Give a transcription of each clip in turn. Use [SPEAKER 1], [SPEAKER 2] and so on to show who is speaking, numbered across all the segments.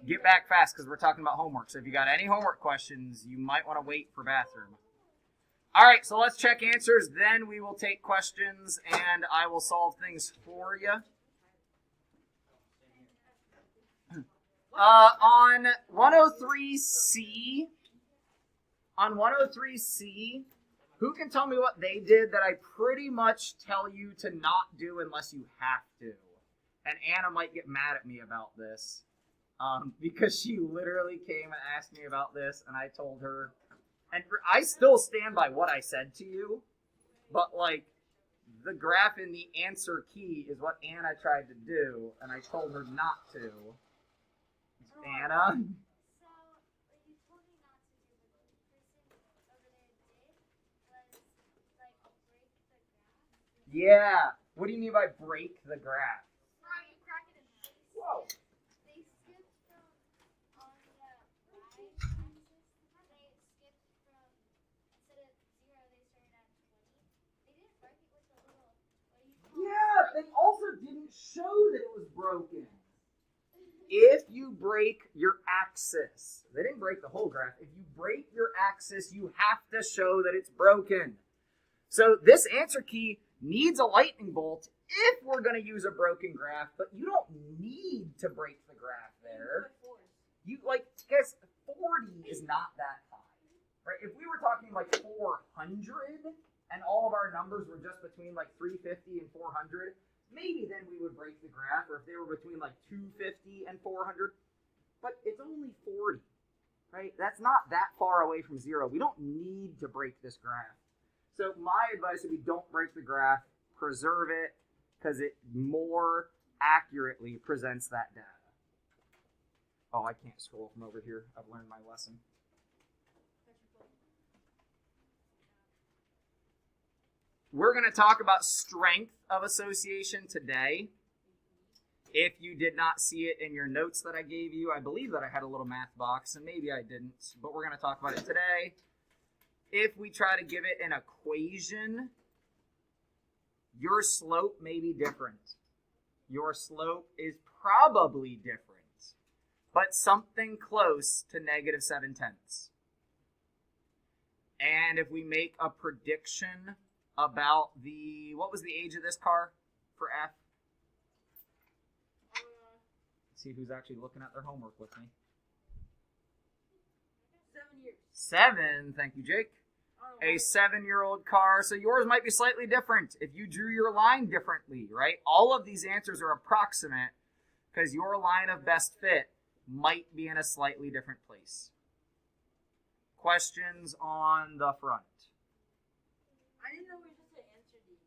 [SPEAKER 1] Get back fast because we're talking about homework. So if you got any homework questions, you might want to wait for bathroom. All right, so let's check answers. Then we will take questions, and I will solve things for you. On 103C, who can tell me what they did that I pretty much tell you to not do unless you have to? And Anna might get mad at me about this because she literally came and asked me about this, and I told her, and I still stand by what I said to you, but like the graph in the answer key is what Anna tried to do, and I told her not to. Anna? Yeah. What do you mean by break the graph? Whoa.
[SPEAKER 2] They skipped from on the right axis. They skipped from instead of 0, they started at 20. They didn't break it with the little.
[SPEAKER 1] Yeah, they also didn't show that it was broken. If you break your axis, they didn't break the whole graph. If you break your axis, you have to show that it's broken. So this answer key needs a lightning bolt if we're going to use a broken graph, but you don't need to break the graph there. You guess 40 is not that high, right? If we were talking like 400 and all of our numbers were just between like 350 and 400, maybe then we would break the graph, or if they were between like 250 and 400, but it's only 40, right? That's not that far away from 0. We don't need to break this graph. So my advice would be don't break the graph, preserve it, because it more accurately presents that data. Oh, I can't scroll from over here. I've learned my lesson. We're going to talk about strength of association today. If you did not see it in your notes that I gave you, I believe that I had a little math box, and maybe I didn't, but we're going to talk about it today. If we try to give it an equation, your slope may be different. Your slope is probably different, but something close to -7/10. And if we make a prediction about what was the age of this car for F? Let's see who's actually looking at their homework with me.
[SPEAKER 3] 7 years.
[SPEAKER 1] 7, thank you, Jake. A 7-year-old car, so yours might be slightly different if you drew your line differently, right? All of these answers are approximate because your line of best fit might be in a slightly different place. Questions on the front?
[SPEAKER 3] I didn't know we just had answered the E.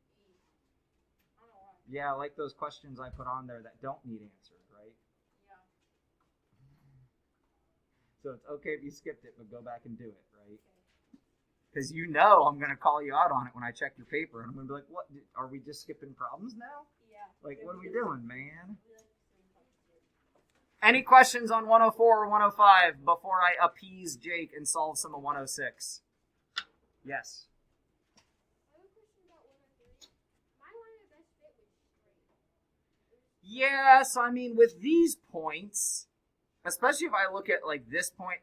[SPEAKER 3] I don't know why.
[SPEAKER 1] Yeah, I like those questions I put on there that don't need answered, right?
[SPEAKER 3] Yeah.
[SPEAKER 1] So it's okay if you skipped it, but go back and do it, right? Because you know I'm going to call you out on it when I check your paper. And I'm going to be like, what? Are we just skipping problems now?
[SPEAKER 3] Yeah.
[SPEAKER 1] Like, what are we doing, man? Any questions on 104 or 105 before I appease Jake and solve some of 106? Yes.
[SPEAKER 2] I have a question about 103. My line of best fit was straight.
[SPEAKER 1] Yes, I mean, with these points, especially if I look at like this point,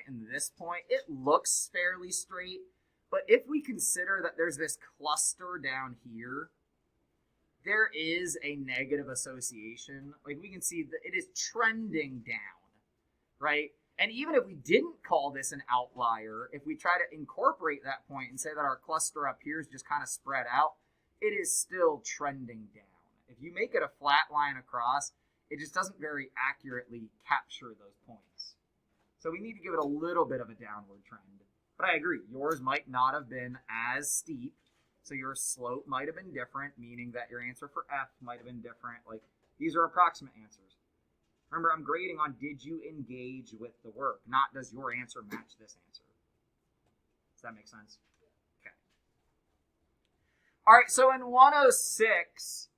[SPEAKER 1] and this point, it looks fairly straight. But if we consider that there's this cluster down here, there is a negative association. Like we can see that it is trending down, right? And even if we didn't call this an outlier, if we try to incorporate that point and say that our cluster up here is just kind of spread out, it is still trending down. If you make it a flat line across, it just doesn't very accurately capture those points. So we need to give it a little bit of a downward trend. But I agree, yours might not have been as steep, so your slope might have been different, meaning that your answer for F might have been different. Like, these are approximate answers. Remember, I'm grading on did you engage with the work, not does your answer match this answer. Does that make sense? Okay. All right, so in 106,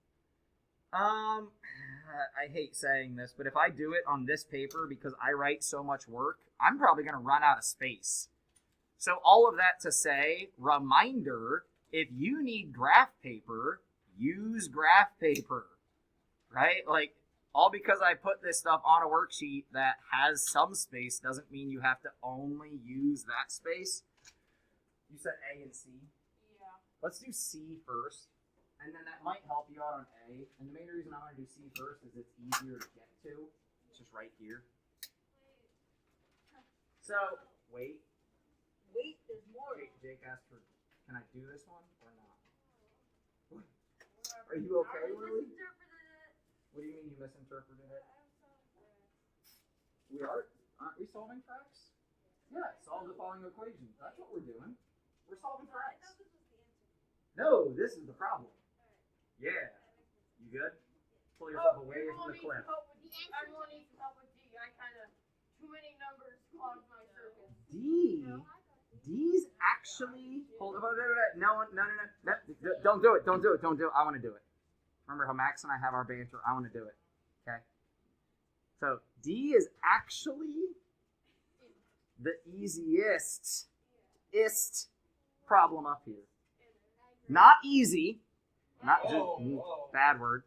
[SPEAKER 1] I hate saying this, but if I do it on this paper because I write so much work, I'm probably going to run out of space. So all of that to say, reminder, if you need graph paper, use graph paper, right? Like, All because I put this stuff on a worksheet that has some space doesn't mean you have to only use that space. You said A and C.
[SPEAKER 3] Yeah.
[SPEAKER 1] Let's do C first, and then that might help you out on A. And the main reason I want to do C first is it's easier to get to. It's just right here. So, wait.
[SPEAKER 3] Wait, there's more.
[SPEAKER 1] Jake asked for, can I do this one or not? Are you okay, Lily? What do you mean you misinterpreted it? We aren't we solving fracts? Yeah, solve the following equation. That's what we're doing. We're solving fracts. No, this is the problem. Yeah. You good? Pull yourself away from the cliff.
[SPEAKER 3] Everyone needs some help with D. I kind of, too many numbers clogged my circuit.
[SPEAKER 1] D's actually, hold on, no, don't do it, I want to do it. Remember how Max and I have our banter? I want to do it, okay? So, D is actually the easiest problem up here. Not easy, not just bad word,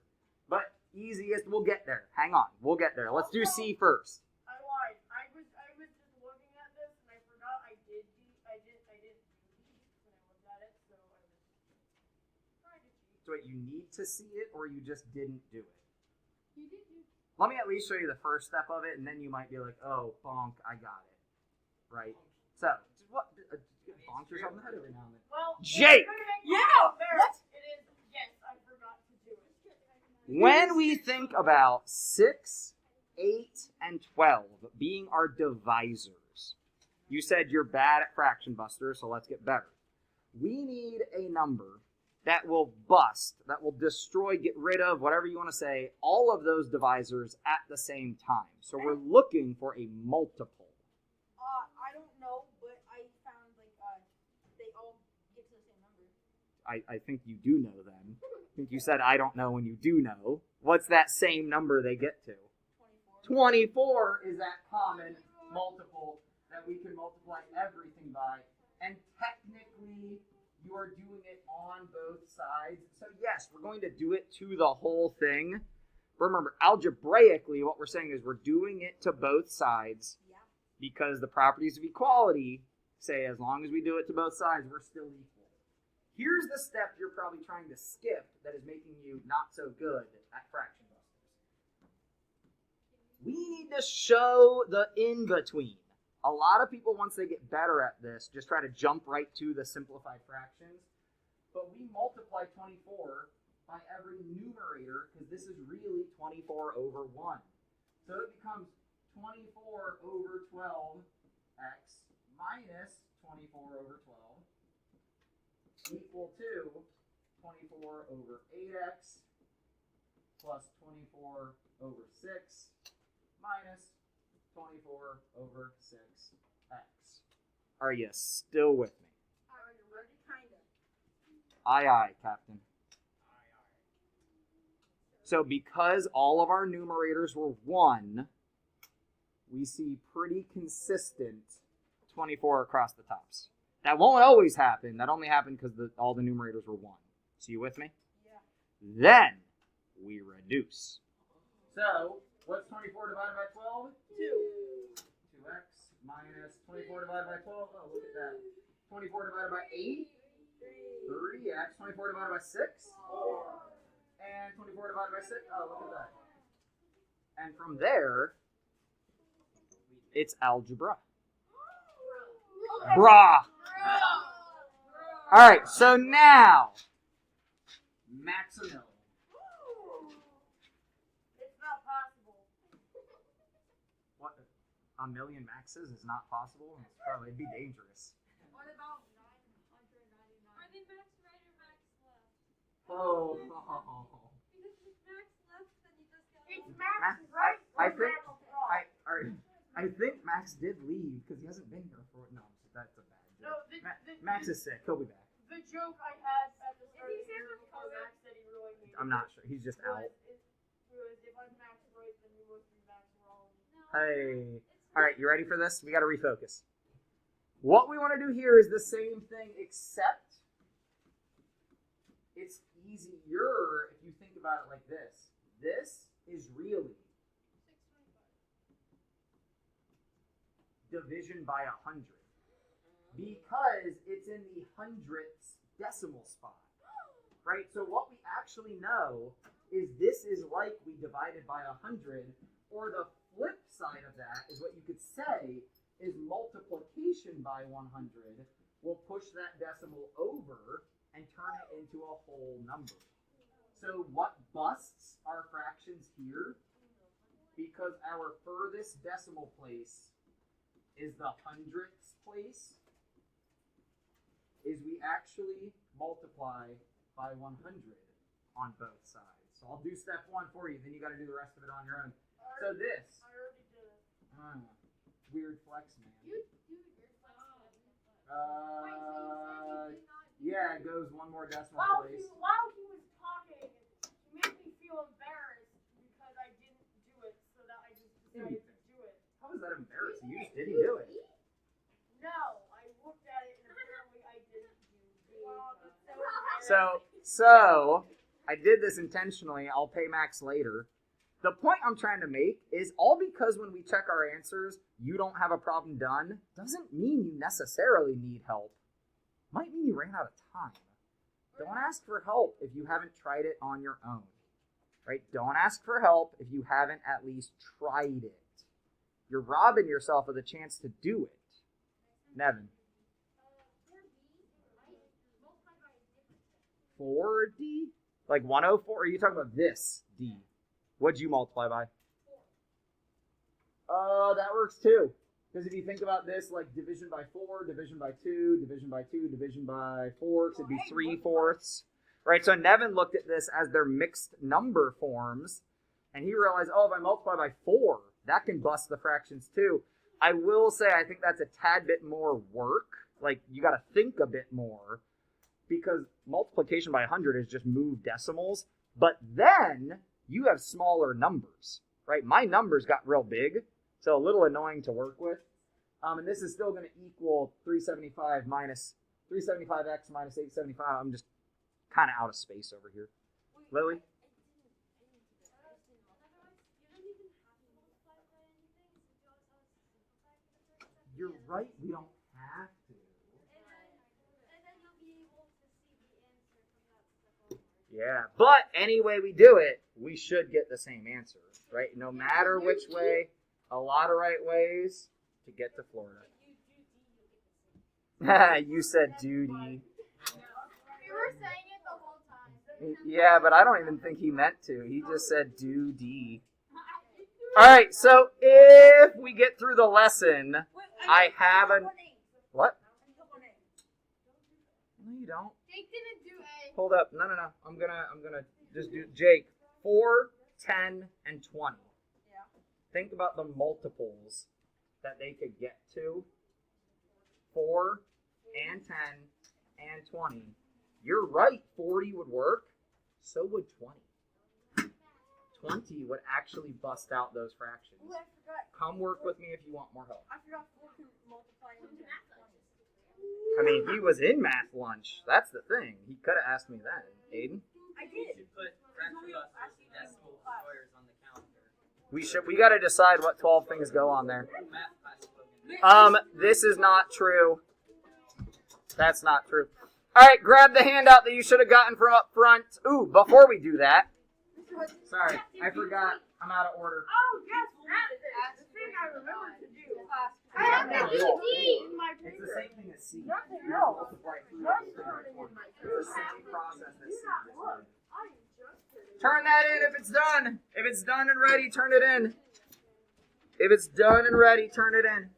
[SPEAKER 1] but easiest, we'll get there. Hang on, we'll get there. Let's do C first.
[SPEAKER 3] I lied. I was just looking at this and I forgot I did D. I didn't do D when I looked at it, so I was trying to cheat.
[SPEAKER 1] So wait, you need to see it or you just didn't do it?
[SPEAKER 3] You did do.
[SPEAKER 1] Let me at least show you the first step of it, and then you might be like, oh, bonk, I got it. Right? So, what? Bonk yourself in the head every now and then.
[SPEAKER 3] Well,
[SPEAKER 1] Jake!
[SPEAKER 3] Yeah! What? It is. Yes, I forgot to do it.
[SPEAKER 1] When we think about 6, 8, and 12 being our divisors, you said you're bad at fraction buster, so let's get better. We need a number that will bust, that will destroy, get rid of, whatever you want to say, all of those divisors at the same time. So we're looking for a multiple.
[SPEAKER 3] I don't know, but I found they all get to the same number.
[SPEAKER 1] I think you do know then. I think you said I don't know when you do know. What's that same number they get to? 24 is that common multiple that we can multiply everything by. And technically, you are doing it on both sides. So yes, we're going to do it to the whole thing. Remember, algebraically, what we're saying is we're doing it to both sides because the properties of equality say as long as we do it to both sides, we're still equal. Here's the step you're probably trying to skip that is making you not so good at fraction busters. We need to show the in-between. A lot of people, once they get better at this, just try to jump right to the simplified fractions. But we multiply 24 by every numerator because this is really 24 over 1. So it becomes 24 over 12x minus 24 over 12 equal to 24 over 8x plus 24 over 6 minus 24 over 6x. Are you still with me? Aye, aye, Captain. So because all of our numerators were 1, we see pretty consistent 24 across the tops. That won't always happen. That only happened because all the numerators were 1. So you with me?
[SPEAKER 3] Yeah.
[SPEAKER 1] Then we reduce. So, what's 24 divided by 12?
[SPEAKER 3] 2.
[SPEAKER 1] 2x minus 24 divided by 12. Oh, look at that. 24 divided by 8? 3x. 24 divided by 6?
[SPEAKER 3] 4.
[SPEAKER 1] And 24 divided by 6? Oh, look at that. And from there, it's algebra. Brah! Alright, so now, Maximilian.
[SPEAKER 3] It's not possible.
[SPEAKER 1] What? A million maxes is not possible? It's probably, it'd be dangerous.
[SPEAKER 3] What about 999?
[SPEAKER 2] Are they max right or max left?
[SPEAKER 1] Oh.
[SPEAKER 2] Because if it's max left, then you just go.
[SPEAKER 3] It's max right
[SPEAKER 1] I
[SPEAKER 3] or
[SPEAKER 1] think,
[SPEAKER 3] max wrong?
[SPEAKER 1] I think Max did leave because he hasn't been here for no. That's a bad joke.
[SPEAKER 3] No,
[SPEAKER 1] Max is sick. He'll be back.
[SPEAKER 3] The joke I had at the start of the year before Max said he really hated
[SPEAKER 1] I'm not sure. He's just out.
[SPEAKER 3] was if I'm max right, then you must be max wrong.
[SPEAKER 1] Hey. All right, you ready for this? We got to refocus. What we want to do here is the same thing, except it's easier if you think about it like this. This is really division by 100 because it's in the hundredths decimal spot, right? So what we actually know is this is likely divided by 100, or the flip side of that is what you could say is multiplication by 100 will push that decimal over and turn it into a whole number. So what busts our fractions here, because our furthest decimal place is the hundredths place, is we actually multiply by 100 on both sides. So I'll do step 1 for you, then you got to do the rest of it on your own. So this.
[SPEAKER 3] I already did it.
[SPEAKER 1] Weird flex, man.
[SPEAKER 2] You do your flex.
[SPEAKER 1] Yeah, it goes one more decimal
[SPEAKER 3] While
[SPEAKER 1] place.
[SPEAKER 3] he was talking, he made me feel embarrassed because I didn't do it, so that I just decided to do it.
[SPEAKER 1] How is that embarrassing? You just didn't do it.
[SPEAKER 3] No, I looked at it and apparently I didn't do it.
[SPEAKER 1] So I did this intentionally. I'll pay Max later. The point I'm trying to make is all because when we check our answers, you don't have a problem done, doesn't mean you necessarily need help. Might mean you ran out of time. Don't ask for help if you haven't tried it on your own, right? Don't ask for help if you haven't at least tried it. You're robbing yourself of the chance to do it. Nevin. 4D? Like 104? Or are you talking about this D? What'd you multiply by? 4. That works too. Because if you think about this, like division by 4, division by 2, division by 2, division by 4, it'd be 3/4. Right, so Nevin looked at this as their mixed number forms, and he realized, oh, if I multiply by 4, that can bust the fractions too. I will say I think that's a tad bit more work. Like, you got to think a bit more, because multiplication by 100 is just move decimals, but then you have smaller numbers, right? My numbers got real big, so a little annoying to work with. And this is still going to equal 375 minus 375x minus 875. I'm just kind of out of space over here. Lily? You're right, we don't have to. Yeah, but any way we do it, we should get the same answer, right? No matter which way, a lot of right ways to get to Florida. You said duty.
[SPEAKER 2] You were saying it the whole time.
[SPEAKER 1] Yeah, but I don't even think he meant to. He just said duty. All right, so if we get through the lesson, I have a... What? No, you don't.
[SPEAKER 2] Jake didn't do A.
[SPEAKER 1] Hold up. No. I'm gonna just do Jake. 4, 10, and 20.
[SPEAKER 3] Yeah.
[SPEAKER 1] Think about the multiples that they could get to. 4 and 10 and 20. You're right, 40 would work. So would 20. 20 would actually bust out those fractions.
[SPEAKER 3] Oh, I forgot.
[SPEAKER 1] Come work with me if you want more help.
[SPEAKER 3] I forgot 4 can multiply into 20.
[SPEAKER 1] I mean, he was in math lunch. That's the thing. He could have asked me then. Aiden?
[SPEAKER 3] I did.
[SPEAKER 4] You should put fraction busters and decimal destroyers on the calendar.
[SPEAKER 1] We got to decide what 12 things go on there.
[SPEAKER 4] Math class slogan.
[SPEAKER 1] This is not true. That's not true. All right, grab the handout that you should have gotten from up front. Ooh, before we do that. Sorry, I forgot. I'm out of order.
[SPEAKER 3] Oh, yes, that's the thing I remember to do.
[SPEAKER 2] I have to do D.
[SPEAKER 3] In my
[SPEAKER 1] It's the
[SPEAKER 3] paper.
[SPEAKER 1] same thing as C.
[SPEAKER 3] Nothing
[SPEAKER 1] You
[SPEAKER 3] else.
[SPEAKER 1] multiply through
[SPEAKER 3] Just
[SPEAKER 1] it.
[SPEAKER 3] turning in my
[SPEAKER 1] It's the same process that
[SPEAKER 3] Do
[SPEAKER 1] C
[SPEAKER 3] not
[SPEAKER 1] just
[SPEAKER 3] look.
[SPEAKER 1] did.
[SPEAKER 3] I am just kidding.
[SPEAKER 1] Turn that in if it's done. If it's done and ready, turn it in. If it's done and ready, turn it in.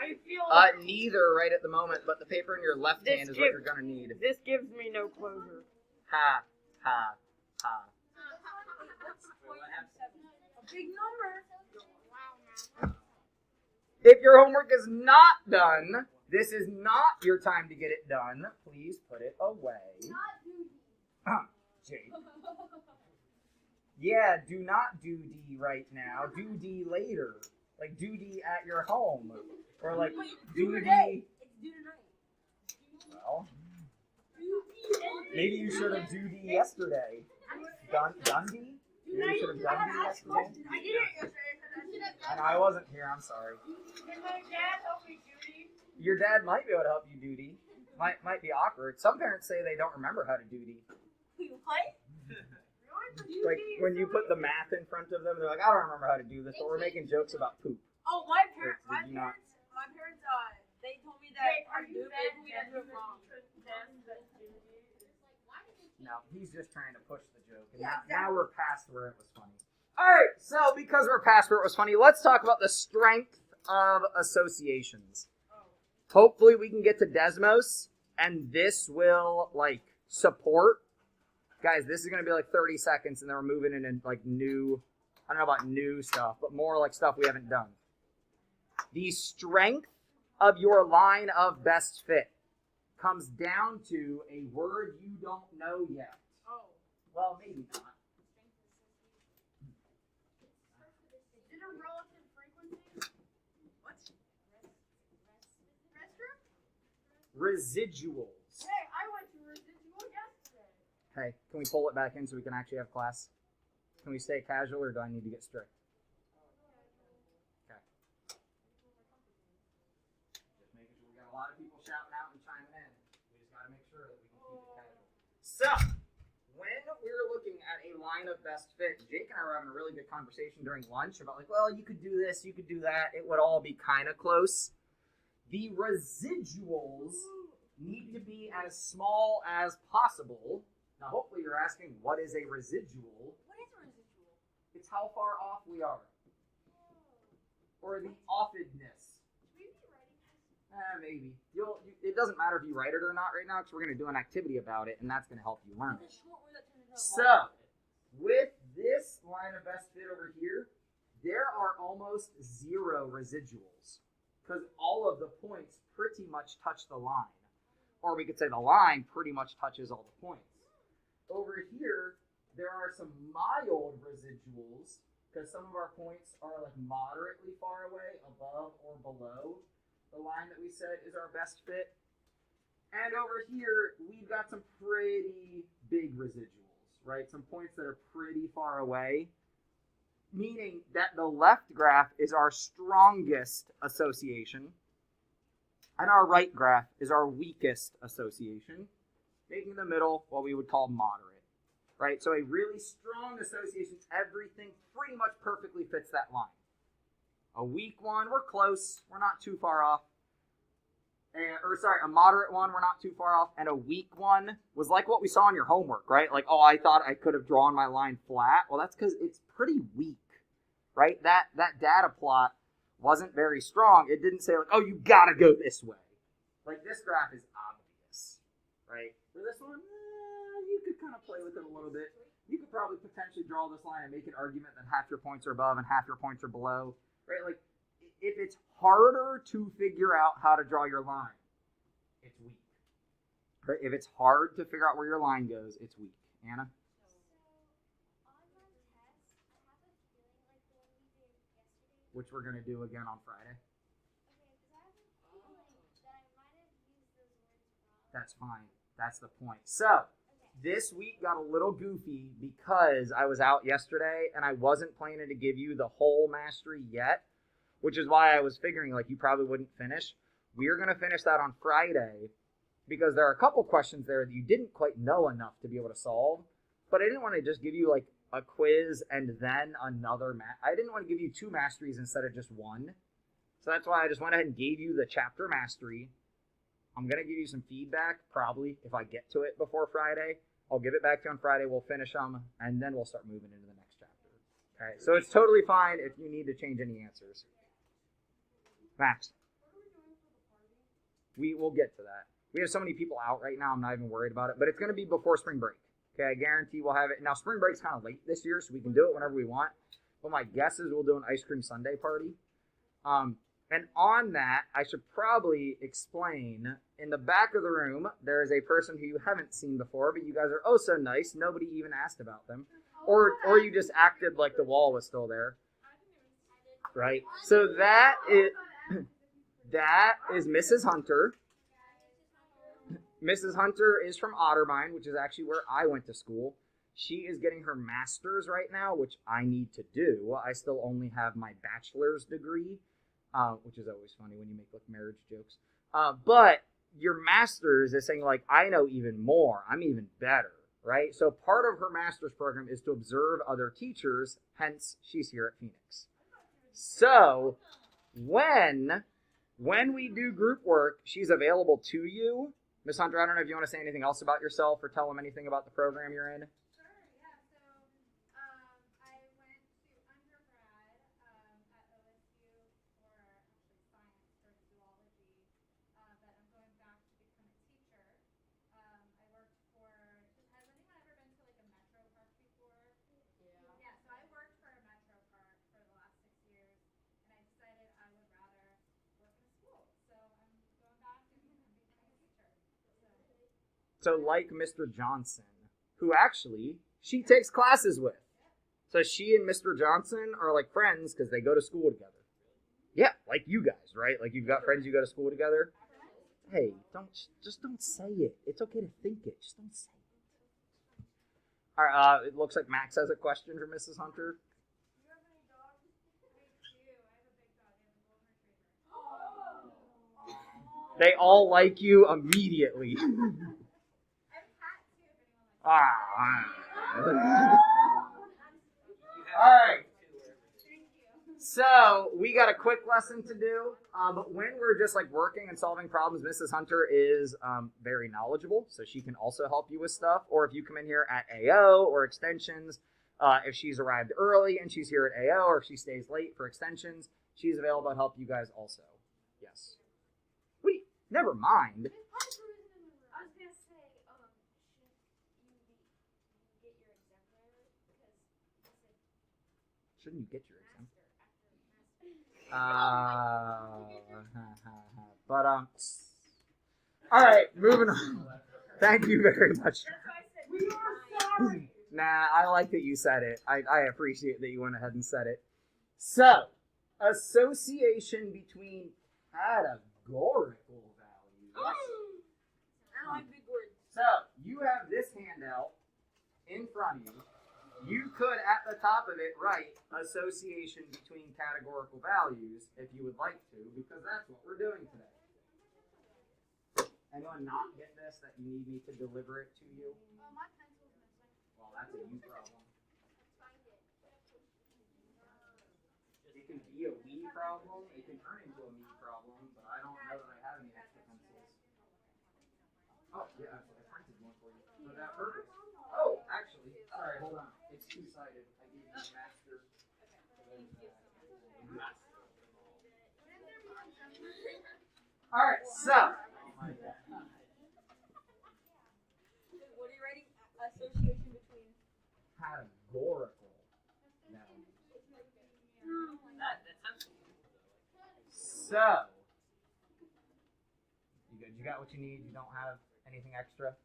[SPEAKER 3] I feel
[SPEAKER 1] Neither right at the moment, but the paper in your left
[SPEAKER 3] This
[SPEAKER 1] hand is
[SPEAKER 3] gives-
[SPEAKER 1] what you're gonna need.
[SPEAKER 3] this gives me no closure.
[SPEAKER 1] Ha, ha, ha.
[SPEAKER 4] Wait, what happened?
[SPEAKER 3] A big number.
[SPEAKER 1] If your homework is not done, this is not your time to get it done. Please put it away. Jake. Yeah, do not do D right now. Do D later. Like, do D at your home. Or, like, do D...
[SPEAKER 3] It's due tonight.
[SPEAKER 1] Well...
[SPEAKER 3] Do
[SPEAKER 1] Maybe you should have Dundee yesterday. Dundee? Maybe you should have Dundee yesterday.
[SPEAKER 3] I did it yesterday.
[SPEAKER 1] And I wasn't here, I'm sorry.
[SPEAKER 3] Can my dad help me duty?
[SPEAKER 1] Your dad might be able to help you duty. Might be awkward. Some parents say they don't remember how to duty.
[SPEAKER 3] What?
[SPEAKER 1] Like when you put the math in front of them, they're like, I don't remember how to do this, but we're making jokes about poop.
[SPEAKER 3] Oh, my parents, they told me that I do it if we don't do it wrong.
[SPEAKER 1] No, he's just trying to push the joke. And now we're past where it was funny. Alright, so because we're past where it was funny, let's talk about the strength of associations. Hopefully we can get to Desmos, and this will, like, support. Guys, this is going to be like 30 seconds, and then we're moving into, like, new, I don't know about new stuff, but more like stuff we haven't done. The strength of your line of best fit comes down to a word you don't know yet.
[SPEAKER 3] Oh.
[SPEAKER 1] Well, maybe not.
[SPEAKER 3] Is it a relative frequency? What?
[SPEAKER 1] Residuals.
[SPEAKER 3] Hey, I went to Residual yesterday.
[SPEAKER 1] Hey, can we pull it back in so we can actually have class? Can we stay casual, or do I need to get strict? Okay. Just making sure we got a lot of people shouting out and chiming in. We just got to make sure that we can keep it casual. So, when we're looking at a line of best fit, Jake and I were having a really good conversation during lunch about, like, well, you could do this, you could do that. It would all be kind of close. The residuals need to be as small as possible. Now, hopefully you're asking, what is a residual?
[SPEAKER 3] What is a residual?
[SPEAKER 1] It's how far off we are. Or the offedness.
[SPEAKER 3] Should we be writing this?
[SPEAKER 1] Maybe. It doesn't matter if you write it or not right now, because we're going to do an activity about it, and that's going to help you learn it. So, with this line of best fit over here, there are almost zero residuals, because all of the points pretty much touch the line. Or we could say the line pretty much touches all the points. Over here, there are some mild residuals, because some of our points are like moderately far away, above or below the line that we said is our best fit. And over here, we've got some pretty big residuals, right? Some points that are pretty far away, meaning that the left graph is our strongest association, and our right graph is our weakest association, making the middle what we would call moderate, right? So a really strong association, everything pretty much perfectly fits that line. A weak one, we're close, we're not too far off. A moderate one, we're not too far off. And a weak one was like what we saw in your homework, right? Like, oh, I thought I could have drawn my line flat. Well, that's because it's pretty weak, right? That data plot wasn't very strong. It didn't say, like, oh, you gotta go this way. Like, this graph is obvious, right? For this one, you could kind of play with it a little bit. You could probably potentially draw this line and make an argument that half your points are above and half your points are below, right? Like, if it's harder to figure out how to draw your line, it's weak. Right? If it's hard to figure out where your line goes, it's weak. Anna?
[SPEAKER 2] So, on my test, I have a feeling like the one we did yesterday.
[SPEAKER 1] Which we're going to do again on Friday.
[SPEAKER 2] Okay, because I have a feeling that I might have used those words wrong.
[SPEAKER 1] That's fine. That's the point. So, this week got a little goofy because I was out yesterday and I wasn't planning to give you the whole mastery yet, which is why I was figuring like you probably wouldn't finish. We are going to finish that on Friday because there are a couple questions there that you didn't quite know enough to be able to solve, but I didn't want to just give you like a quiz and then another I didn't want to give you two masteries instead of just one. So that's why I just went ahead and gave you the chapter mastery. I'm going to give you some feedback probably if I get to it before Friday. I'll give it back to you on Friday. We'll finish them, and then we'll start moving into the next chapter. Okay, so it's totally fine if you need to change any answers. Max. We will get to that. We have so many people out right now, I'm not even worried about it. But it's going to be before spring break. Okay, I guarantee we'll have it. Now, spring break's kind of late this year, so we can do it whenever we want. But my guess is we'll do an ice cream sundae party. And on that, I should probably explain, in the back of the room, there is a person who you haven't seen before, but you guys are oh so nice. Nobody even asked about them. Or you just acted like the wall was still there. Right? So that is Mrs. Hunter. Mrs. Hunter is from Otterbein, which is actually where I went to school. She is getting her master's right now, which I need to do. I still only have my bachelor's degree, which is always funny when you make like marriage jokes. But your master's is saying like, I know even more. I'm even better, right? So part of her master's program is to observe other teachers. Hence, she's here at Phoenix. So when we do group work, she's available to you. Ms. Hunter, I don't know if you want to say anything else about yourself or tell them anything about the program you're in.
[SPEAKER 2] Sure, yeah. So, I went to undergrad at OSU for actually science, for zoology, but I'm going back to become a teacher. I worked for, has anyone ever been to like a metro park before? Yeah. Yeah, so I worked for a metro park for the last 6 years, and I decided I would rather work in a school. So I'm going back and I'm becoming a teacher.
[SPEAKER 1] So like Mr. Johnson, who actually she takes classes with. So she and Mr. Johnson are like friends because they go to school together. Yeah, like you guys, right? Like you've got friends you go to school together. Hey, don't say it. It's okay to think it. Just don't say it. All right. It looks like Max has a question for Mrs. Hunter.
[SPEAKER 2] Do you have any dogs? I do. I have a big dog. I have a golden retriever.
[SPEAKER 1] They all like you immediately.
[SPEAKER 2] I have a cat too, if anyone likes
[SPEAKER 1] Ah. All right. So we got a quick lesson to do, but when we're just like working and solving problems, Mrs. Hunter is very knowledgeable, so she can also help you with stuff. Or if you come in here at AO or extensions, if she's arrived early and she's here at AO, or if she stays late for extensions, she's available to help you guys also. Yes. Wait, never mind.
[SPEAKER 2] I was gonna say, should you get your exam because
[SPEAKER 1] Shouldn't you get your exam? But all right, moving on. Thank you very much.
[SPEAKER 3] We are sorry.
[SPEAKER 1] Nah, I like that you said it. I appreciate that you went ahead and said it. So, association between categorical values.
[SPEAKER 3] I don't like big words.
[SPEAKER 1] So, you have this handout in front of you. You could, at the top of it, write association between categorical values if you would like to, because that's what we're doing today. Anyone not get this, that you need me to deliver it to you?
[SPEAKER 2] my pencil's missing.
[SPEAKER 1] Well, that's a you problem.
[SPEAKER 2] Let's find it.
[SPEAKER 1] It can be a we problem, it can turn into a me problem, but I don't know that I have any extra pencils. Oh, yeah, I printed one for you for that purpose. Oh, actually, sorry, hold on. It's two-sided. I gave you the master. All right, so.
[SPEAKER 3] What are you writing? Association between.
[SPEAKER 1] Categorical values.
[SPEAKER 4] That sounds cool,
[SPEAKER 1] So. You good? You got what you need? You don't have anything extra?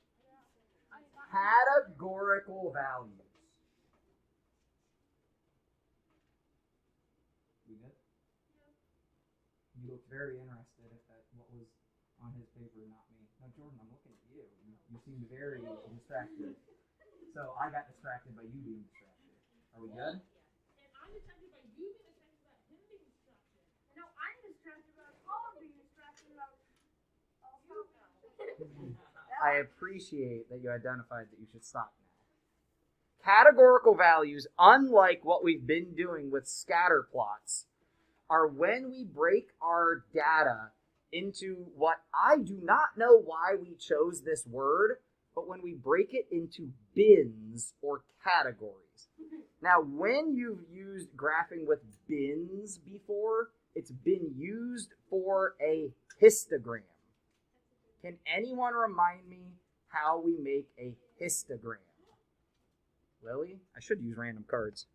[SPEAKER 1] Categorical values. You good? You looked very interested at what was on his paper, not me. No, Jordan, I'm looking at you. You seemed very distracted. So I got distracted by you being distracted. Are we good?
[SPEAKER 5] And I'm distracted by you being distracted about him being distracted.
[SPEAKER 3] No, I'm distracted about all being distracted about all something.
[SPEAKER 1] I appreciate that you identified that you should stop now. Categorical values, unlike what we've been doing with scatter plots, are when we break our data into what I do not know why we chose this word, but when we break it into bins or categories. Now, when you've used graphing with bins before, it's been used for a histogram. Can anyone remind me how we make a histogram? Lily? I should use random cards.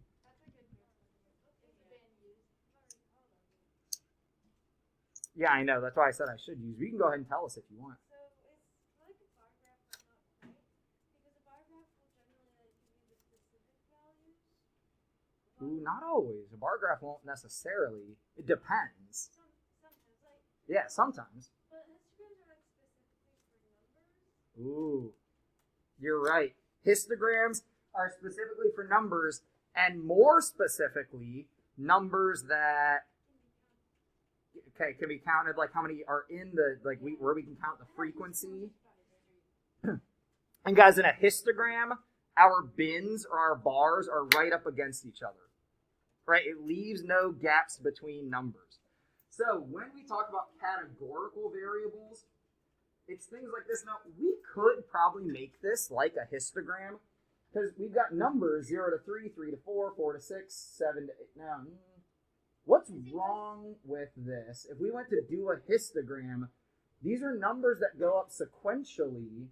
[SPEAKER 1] Yeah, I know. That's why I said I should use. You can go ahead and tell us if you want.
[SPEAKER 2] So it's like a bar graph, but not quite. Because a bar graph will generally give you the specific values.
[SPEAKER 1] Ooh, not always. A bar graph won't necessarily. It depends.
[SPEAKER 2] Sometimes, like,
[SPEAKER 1] Yeah, sometimes.
[SPEAKER 2] but histograms are like specifically for numbers.
[SPEAKER 1] Ooh, you're right. Histograms are specifically for numbers, and more specifically, numbers that can be counted, like how many are in the, like where we can count the frequency. And guys, in a histogram, our bins or our bars are right up against each other. Right? It leaves no gaps between numbers. So when we talk about categorical variables, it's things like this. Now, we could probably make this like a histogram, because we've got numbers 0 to 3, 3 to 4, 4 to 6, 7 to 8. Now, what's wrong with this? If we went to do a histogram, these are numbers that go up sequentially.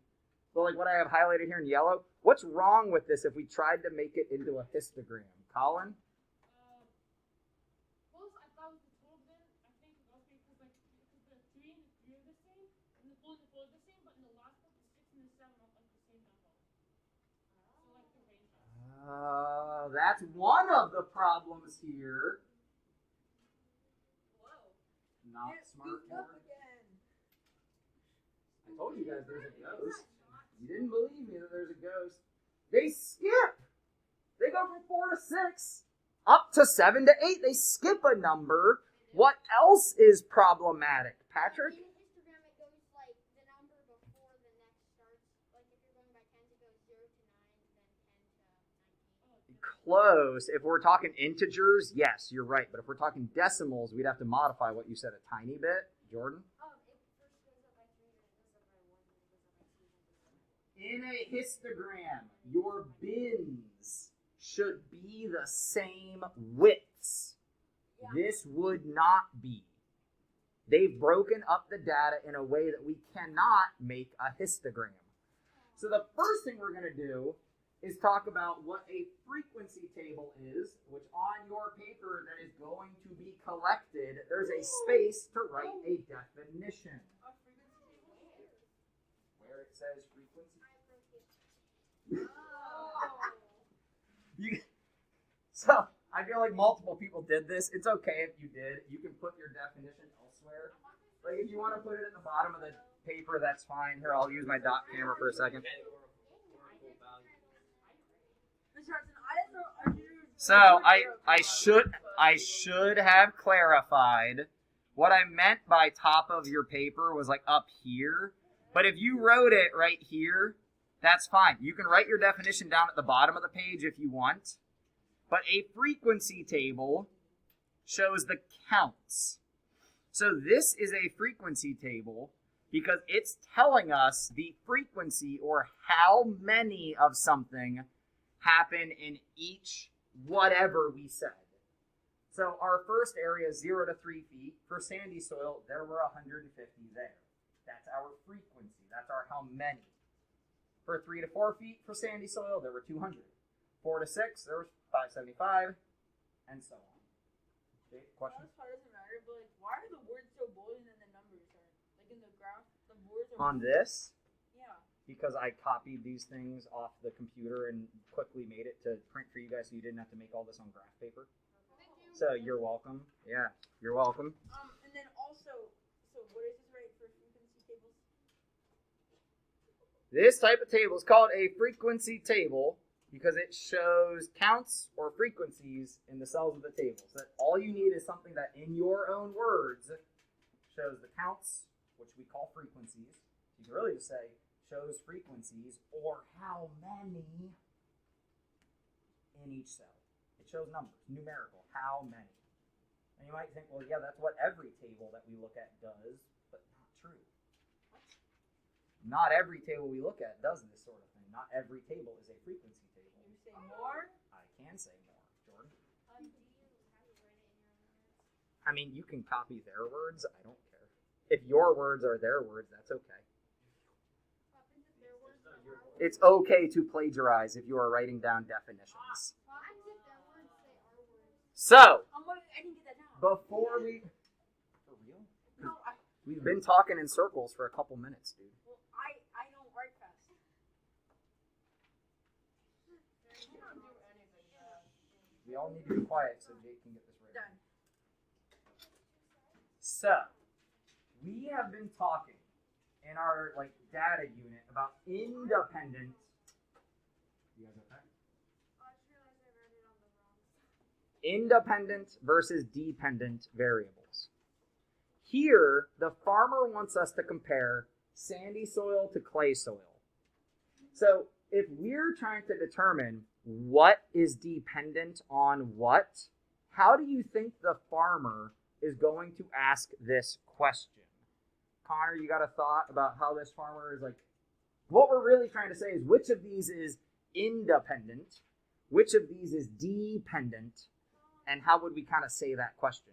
[SPEAKER 1] So like what I have highlighted here in yellow, what's wrong with this if we tried to make it into a histogram? Colin?
[SPEAKER 5] Well, I thought with the 12 then, I think it also because like the 3 and the 3 are the same, and the 4 and the 4 are the same, but in the last one, the 6 and the 7 are like the same number. So like the ranges.
[SPEAKER 1] That's one of the problems here.
[SPEAKER 3] Whoa.
[SPEAKER 1] Not smart. I told you guys there's a ghost. You didn't believe me that there's a ghost. They skip. They go from 4 to 6 up to 7 to 8. They skip a number. What else is problematic? Patrick?
[SPEAKER 2] In a histogram, it goes like the number before the next starts. Like if you're going by tens, it goes 0 to 9, then 10 to 19.
[SPEAKER 1] Close. If we're talking integers, yes, you're right. But if we're talking decimals, we'd have to modify what you said a tiny bit. Jordan?
[SPEAKER 2] It first goes up by 3, then it goes up by 1, then it goes up by 2, then it goes up by 1.
[SPEAKER 1] In a histogram, your bins should be the same widths.
[SPEAKER 2] Yeah.
[SPEAKER 1] This would not be. They've broken up the data in a way that we cannot make a histogram. So the first thing we're going to do is talk about what a frequency table is, which on your paper that is going to be collected, there's a space to write a definition. Where it says frequency. So I feel like multiple people did this. It's okay if you did. You can put your definition elsewhere. Like if you want to put it at the bottom of the paper, that's fine. Here, I'll use my dot camera for a second. So I should have clarified what I meant by top of your paper was like up here. But if you wrote it right here, that's fine. You can write your definition down at the bottom of the page if you want. But a frequency table shows the counts. So this is a frequency table because it's telling us the frequency or how many of something happen in each whatever we said. So our first area is 0 to 3 feet. For sandy soil, there were 150 there. That's our frequency. That's our how many. For 3 to 4 feet for sandy soil, there were 200. 4 to 6, there was 575, and so on. Okay, question?
[SPEAKER 3] This part doesn't matter, but like, why are the words so bold and then the numbers are like in the graph? The words are
[SPEAKER 1] On this,
[SPEAKER 3] Yeah.
[SPEAKER 1] because I copied these things off the computer and quickly made it to print for you guys, so you didn't have to make all this on graph paper. So you're welcome. Yeah, you're welcome.
[SPEAKER 3] And then also, so what is this right for frequency tables?
[SPEAKER 1] This type of table is called a frequency table because it shows counts or frequencies in the cells of the table. So that all you need is something that, in your own words, shows the counts, which we call frequencies. You can really just say shows frequencies or how many in each cell. It shows numbers, numerical, how many. And you might think, well, yeah, that's what every table that we look at does, but not true. Not every table we look at does this sort of thing. Not every table is a frequency table.
[SPEAKER 3] Can you say more?
[SPEAKER 1] I can say more. Jordan?
[SPEAKER 2] How do you write it in your own words?
[SPEAKER 1] I mean, you can copy their words. I don't care. If your words are their words, that's okay.
[SPEAKER 2] Happens if their words are our words.
[SPEAKER 1] It's okay to plagiarize if you are writing down definitions.
[SPEAKER 2] Happens if their words say our words.
[SPEAKER 1] So,
[SPEAKER 3] I didn't get that down.
[SPEAKER 1] before we... For real?
[SPEAKER 3] No,
[SPEAKER 1] We've been talking in circles for a couple minutes, dude.
[SPEAKER 3] well, I don't write fast.
[SPEAKER 1] We all need to be quiet so Jake can get this right.
[SPEAKER 3] Done.
[SPEAKER 1] So, we have been talking in our like data unit about independent. You guys okay?
[SPEAKER 2] I just realized I read it on the wrong side.
[SPEAKER 1] Independent versus dependent variables. Here, the farmer wants us to compare sandy soil to clay soil. So if we're trying to determine what is dependent on what, how do you think the farmer is going to ask this question? Connor, you got a thought about how this farmer is like, what we're really trying to say is which of these is independent, which of these is dependent, and how would we kind of say that question?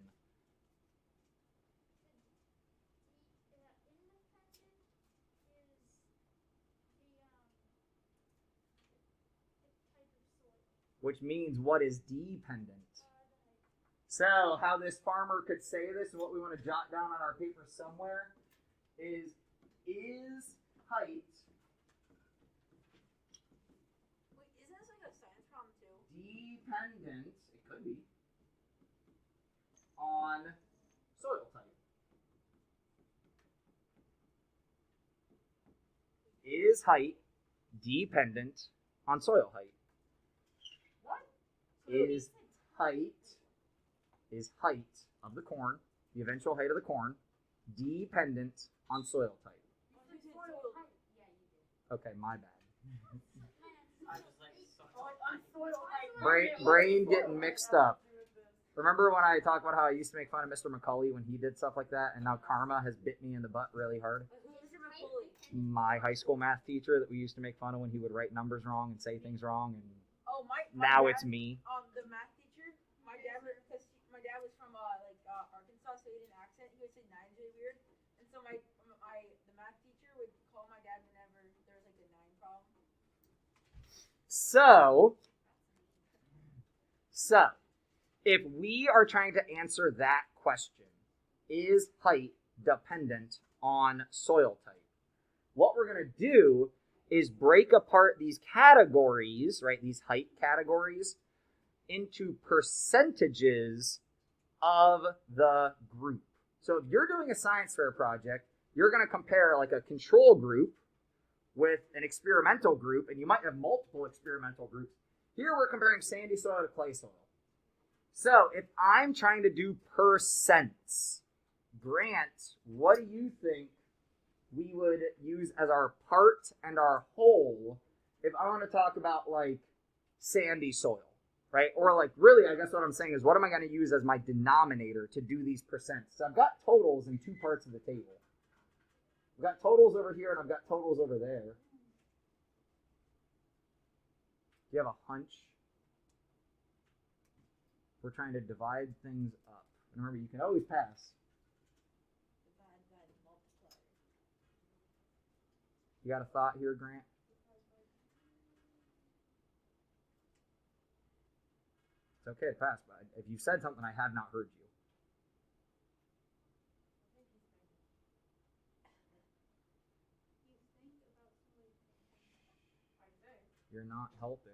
[SPEAKER 1] Which means what is dependent. So how this farmer could say this, and what we want to jot down on our paper somewhere, is height.
[SPEAKER 3] Wait, isn't this like a science problem too?
[SPEAKER 1] Dependent, it could be, on soil type. Is height dependent on soil height? Is height of the corn, the eventual height of the corn, dependent on soil type? Okay, my bad.
[SPEAKER 4] I was like,
[SPEAKER 1] Brain getting mixed up. Remember when I talked about how I used to make fun of Mr. McCulley when he did stuff like that, and now karma has bit me in the butt really hard? My high school math teacher that we used to make fun of when he would write numbers wrong and say things wrong, and now it's me.
[SPEAKER 3] The math teacher, my dad was from Arkansas, so he had an accent. He would say nine really weird, and so the math teacher would call my dad whenever there was like a 9 problem.
[SPEAKER 1] So, if we are trying to answer that question, is height dependent on soil type? What we're going to do is break apart these categories, right, these height categories, into percentages of the group. So if you're doing a science fair project, you're going to compare like a control group with an experimental group, and you might have multiple experimental groups. Here we're comparing sandy soil to clay soil. So if I'm trying to do percents, Grant, what do you think we would use as our part and our whole if I want to talk about like sandy soil, right? Or like really, I guess what I'm saying is what am I going to use as my denominator to do these percents? So I've got totals in 2 parts of the table. I've got totals over here and I've got totals over there. Do you have a hunch? We're trying to divide things up. And remember, you can always pass. You got a thought here, Grant? It's okay to pass, but if you said something, I have not heard you. You're not helping.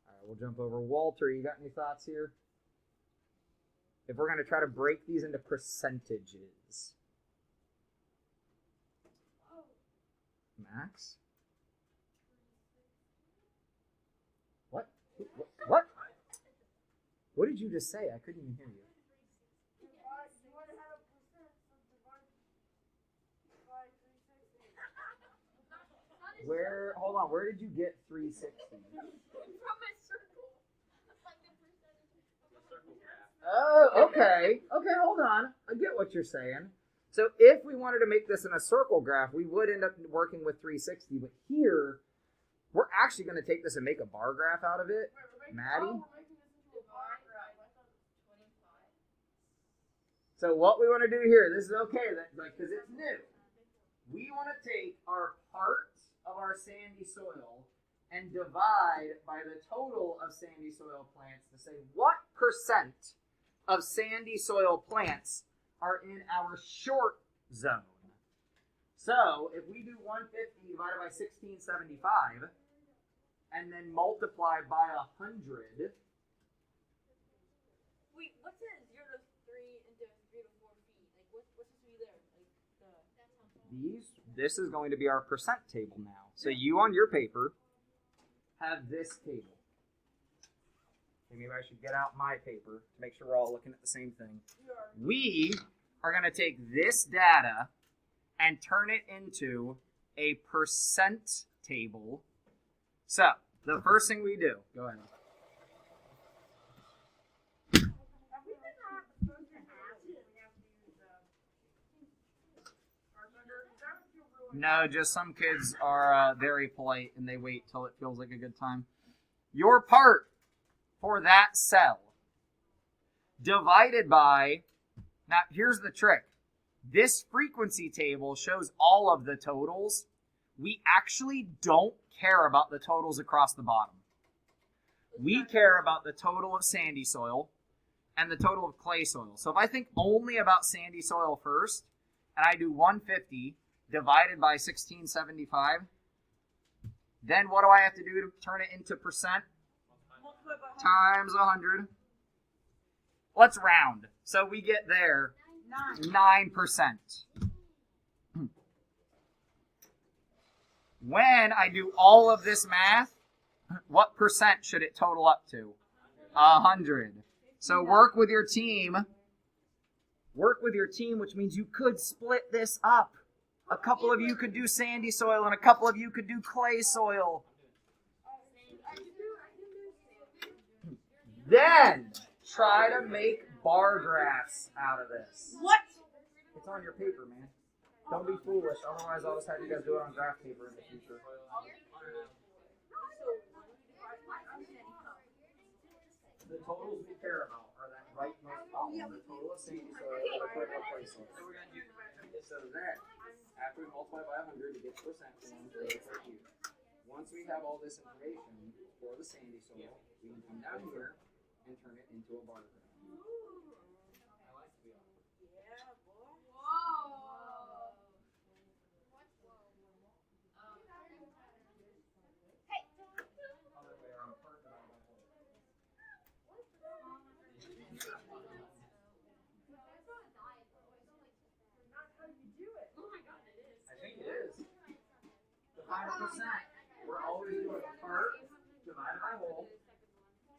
[SPEAKER 1] All right, we'll jump over. Walter, you got any thoughts here? If we're going to try to break these into percentages. Max? What? What? What did you just say? I couldn't even hear you. Where? Hold on. Where did you get 360?
[SPEAKER 2] From a circle. Like the percentage of
[SPEAKER 4] the circle graph.
[SPEAKER 1] Oh, okay. Okay, hold on. I get what you're saying. So if we wanted to make this in a circle graph, we would end up working with 360. But here, we're actually going to take this and make a bar graph out of it. Maddie? So what we want to do here, this is okay, because it's new. We want to take our part of our sandy soil and divide by the total of sandy soil plants to say what percent of sandy soil plants are in our short zone. So if we do 150 divided by 1675 and then multiply by 100.
[SPEAKER 3] Wait, what's that 0 to 3 into 3 to 4 feet? Like what's supposed to be there? Like
[SPEAKER 1] This is going to be our percent table now. So you on your paper have this table. Maybe I should get out my paper to make sure we're all looking at the same thing. We are going to take this data and turn it into a percent table. So, the first thing we do, go ahead. No, just some kids are very polite and they wait till it feels like a good time. Your part for that cell divided by, now here's the trick. This frequency table shows all of the totals. We actually don't care about the totals across the bottom. We care about the total of sandy soil and the total of clay soil. So if I think only about sandy soil first, and I do 150 divided by 1675, then what do I have to do to turn it into percent? Times 100. Let's round. So we get there 9%. When I do all of this math, what percent should it total up to? 100. So work with your team. Work with your team, which means you could split this up. A couple of you could do sandy soil and a couple of you could do clay soil. Then try to make bar graphs out of this.
[SPEAKER 3] What?
[SPEAKER 1] It's on your paper, man. Don't be foolish, otherwise I'll just have you guys do it on graph paper in the future. The totals we care about are that rightmost column, the total of sandy soil and the total of clay soil. So then, after we multiply by 100 to get the percent form, once we have all this information for the sandy soil, we can come down here and turn it into a bar graph. I think it is. The final percent. We're always doing part divided by whole.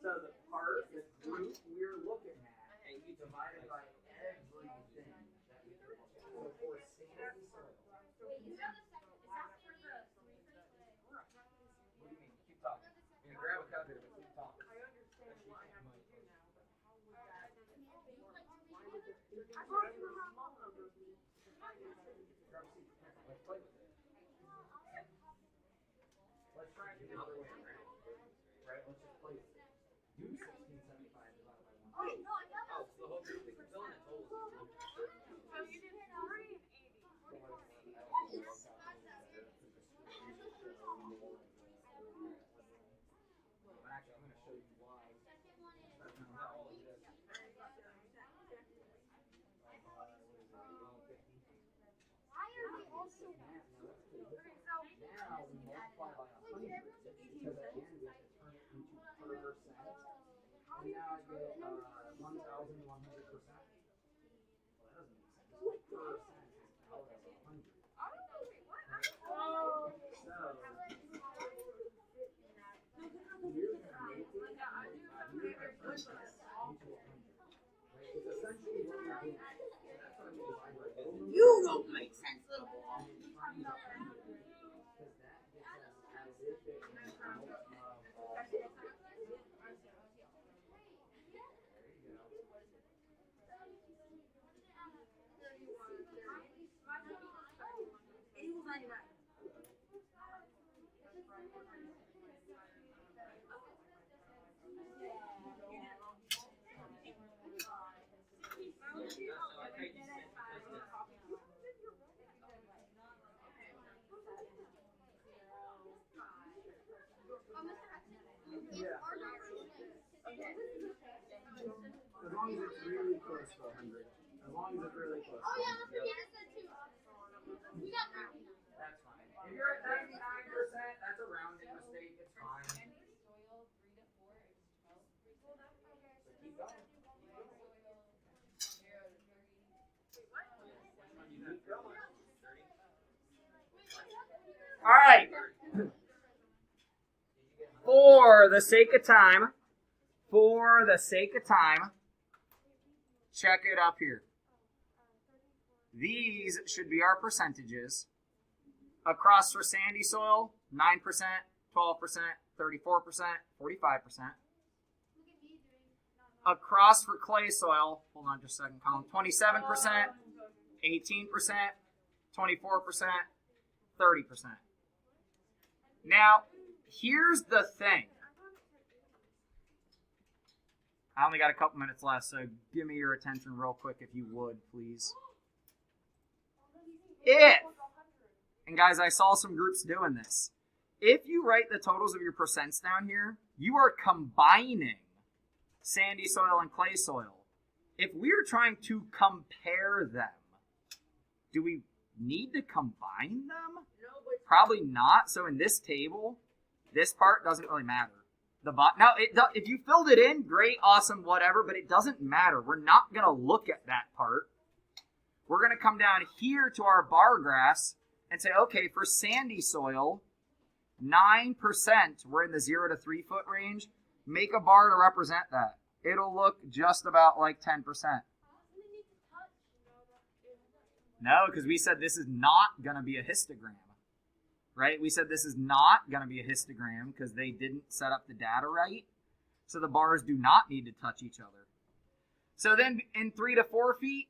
[SPEAKER 1] So the part, the group we're looking at, and you divide it by everything that we do. So for sandy soil. What do you mean? Keep talking. You're gonna grab a calculator, but keep talking.
[SPEAKER 3] I understand what I have to do now, but how would that? Why would it? I brought you a small number.
[SPEAKER 1] Let's play with it. Let's try it the other way around. Right? Let's just play with it. Do 1675 divided by 1.
[SPEAKER 4] Oh, so the whole group we can fill in a total.
[SPEAKER 2] So you did 40 and 80.
[SPEAKER 1] Actually, I'm going to show you why. Not all of this.
[SPEAKER 2] Why are we also
[SPEAKER 1] Now we multiply by 100 because at the end we have to turn it into percent. And now I get 1,100%. Well, that doesn't make sense. Percent out of 100.
[SPEAKER 3] You don't make sense, little boy.
[SPEAKER 1] Yeah. As long as it's really close to 100. As long as it's really close to 100. That's fine. If you're at 99%, that's a rounding mistake. It's fine. So keep going. Keep going. All right. For the sake of time, check it up here. These should be our percentages. Across for sandy soil, 9%, 12%, 34%, 45%. Across for clay soil, hold on just a second, column, 27%, 18%, 24%, 30%. Now, here's the thing. I only got a couple minutes left, so give me your attention real quick if you would, please. And guys, I saw some groups doing this. If you write the totals of your percents down here, you are combining sandy soil and clay soil. If we're trying to compare them, do we need to combine them? Probably not. So in this table, this part doesn't really matter. Now, if you filled it in, great, awesome, whatever, but it doesn't matter. We're not going to look at that part. We're going to come down here to our bar graphs and say, okay, for sandy soil, 9%, we're in the 0 to 3 foot range. Make a bar to represent that. It'll look just about like 10%. No, because we said this is not going to be a histogram. Right? We said this is not going to be a histogram because they didn't set up the data right. So the bars do not need to touch each other. So then in 3 to 4 feet,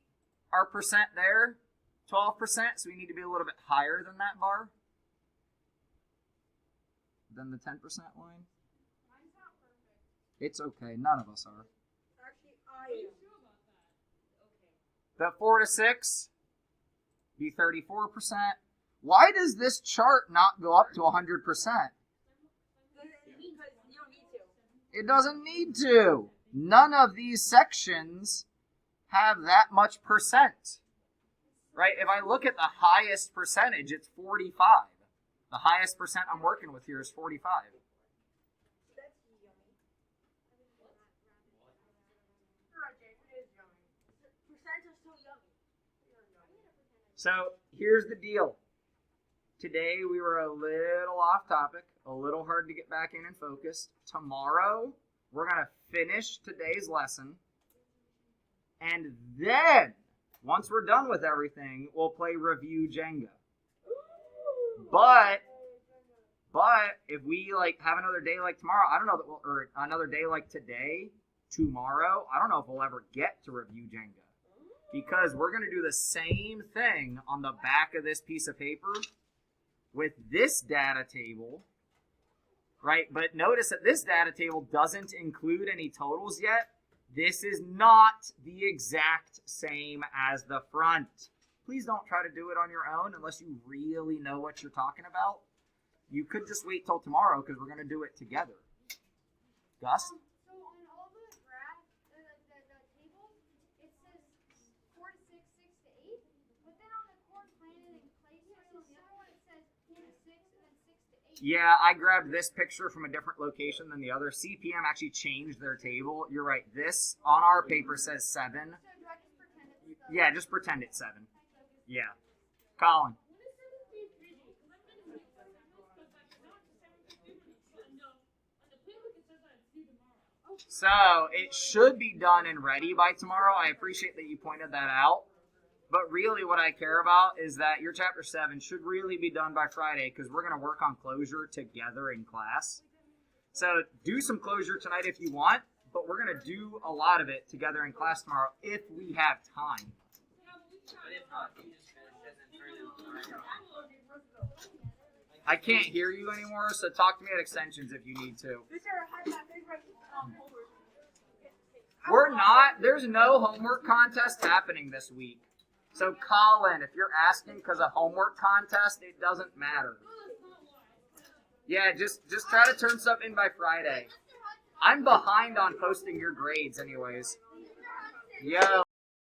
[SPEAKER 1] our percent there, 12%. So we need to be a little bit higher than that bar. Than the 10% line.
[SPEAKER 2] Mine's not perfect.
[SPEAKER 1] It's okay. None of us are.
[SPEAKER 3] Actually, I am.
[SPEAKER 1] The 4 to 6, be 34%. Why does this chart not go up to 100%?
[SPEAKER 3] Because you don't need to.
[SPEAKER 1] It doesn't need to. None of these sections have that much percent. Right? If I look at the highest percentage, it's 45. The highest percent I'm working with here is 45.
[SPEAKER 3] That's yummy. Percents are so yummy.
[SPEAKER 1] So here's the deal. Today we were a little off topic, a little hard to get back in and focus. Tomorrow we're going to finish today's lesson. And then, once we're done with everything, we'll play Review Jenga. But if we have another day like tomorrow, I don't know that or another day like today, tomorrow, I don't know if we'll ever get to Review Jenga. Because we're going to do the same thing on the back of this piece of paper with this data table, right? But notice that this data table doesn't include any totals yet. This is not the exact same as the front. Please don't try to do it on your own unless you really know what you're talking about. You could just wait till tomorrow because we're going to do it together. Gus?
[SPEAKER 2] So on all the graphs, the tables, it says 4 to 6, 6 to 8. But then on the corn planted and clay soil, the other one it says 4 to 6 and then 6 to 8.
[SPEAKER 1] Yeah, I grabbed this picture from a different location than the other. CPM actually changed their table. You're right. This on our paper says 7.
[SPEAKER 2] So do I just pretend it's the...
[SPEAKER 1] Yeah, just pretend it's 7. Yeah. Colin. So, it should be done and ready by tomorrow. I appreciate that you pointed that out. But really what I care about is that your Chapter 7 should really be done by Friday because we're going to work on closure together in class. So, do some closure tonight if you want, but we're going to do a lot of it together in class tomorrow if we have time.
[SPEAKER 4] But if not, you just finish it and turn it on.
[SPEAKER 1] I can't hear you anymore, so talk to me at extensions if you need to. We're not, there's no homework contest happening this week. So Colin, if you're asking because of homework contest, it doesn't matter. Yeah, just try to turn stuff in by Friday. I'm behind on posting your grades anyways. Yo.